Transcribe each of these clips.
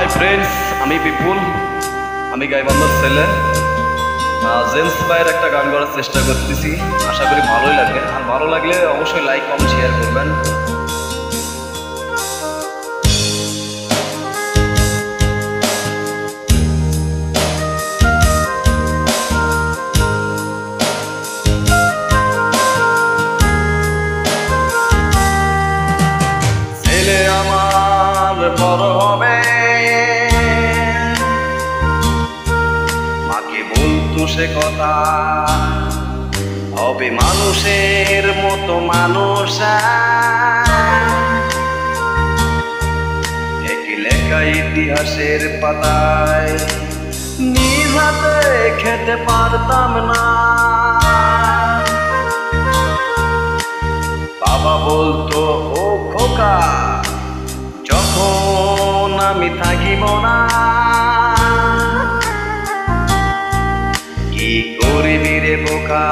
Hi friends, আমি বিপুল। আমি গাইবান্ধার ছেলে। জেমস ভাইয়ের একটা গান করার চেষ্টা করতেছি, আশা করি ভালোই লাগবে। আর ভালো লাগলে অবশ্যই লাইক কমেন্ট শেয়ার করবেন। ছেলে আমার বড় হবে, মাকে বলতো সে কথা, হবে মানুষের মতো মানুষ। একই লেখা ইতিহাসের পাতায় নিজ হাতে খেতে পারতাম না। বাবা বলতো, ও খোকা, যখন আমি থাকিব না, কি করিবি রে বোকা?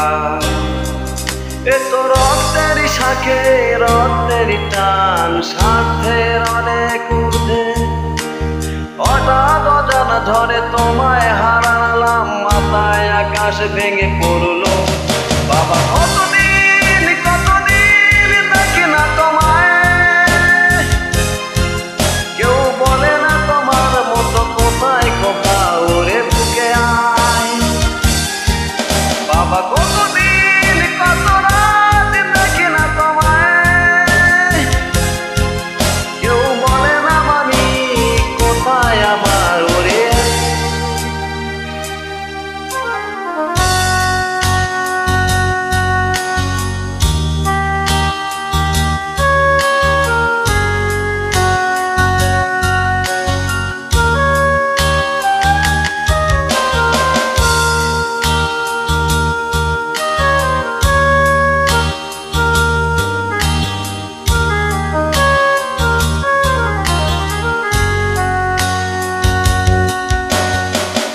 এ তো রক্তেরই শাখে রক্তেরই টান, স্বার্থের অনেক ঊর্ধ্বে। হঠাৎ অজানা ঝড়ে তোমায় হারালাম, মাথায় আকাশ ভেঙে পড়লো। বাবা কতদিন কতদিন দেখি না তোমায়, কেউ বলে না তোমার মতো কোথায় খোকা, ওরে বুকে আয়। বাবা কতদিন কত রাত দেখি না তোমায়, কেউ বলে না মানি কোথায় আমার ওরে।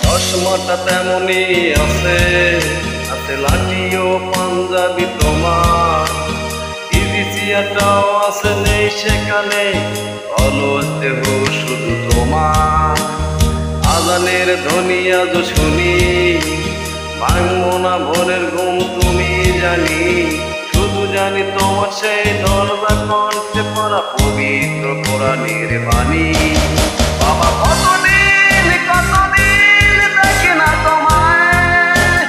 চশমাটা তেমনই আছে, আছে লাঠি ও পাঞ্জাবি তোমার, ইজি চেয়ারটাও আছে নেই সেখানে, অলস দেহ শুধু তোমার। আজানের ধ্বনি আজ শুনি, ভাঙবো না ভোরের ঘুম তুমি জানি, শুধু জানি তোমার সেই দরজা কণ্ঠে পড়া পবিত্র কোরআনের বাণী। বাবা কতদিন কতদিন দেখি না তোমায়,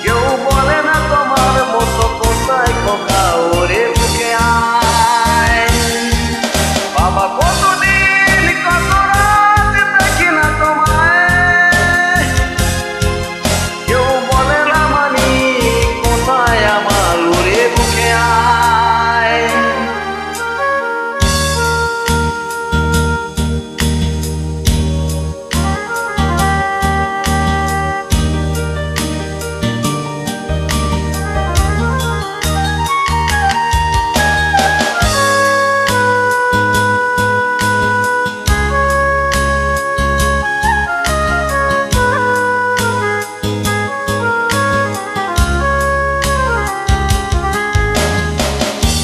কেউ বলে না তোমার মতো কোথায় খোকা, ওরে বুকে আয়। বাবা কতদিন কত রাত দেখি না তোমায়, কেউ বলে না মানি কোথায় আমার, ওরে বুকে আয়।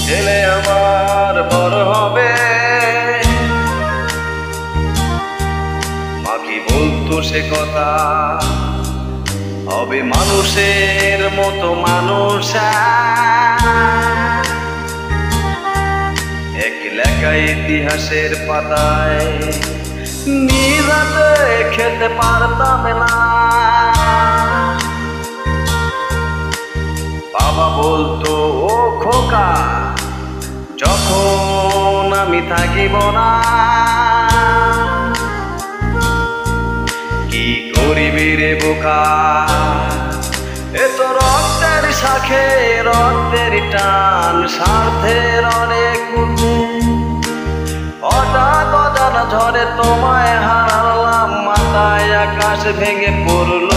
ছেলে আমার বড় হবে, মাকে বলতো সে কথা, হবে মানুষের মতো মানুষ। এক লেখা ইতিহাসের পাতায় নিজ হাতে খেতে পারতাম না। বাবা বলতো, ও খোকা, যখন আমি থাকিব না, কি করিবি রে বোকা? এ তো রক্তের শাখে রক্তের টান, স্বার্থের অনেক ঊর্ধ্বে। হঠাৎ অজানা ঝড়ে তোমায় হারালাম, মাথায় আকাশ ভেঙে পড়ল।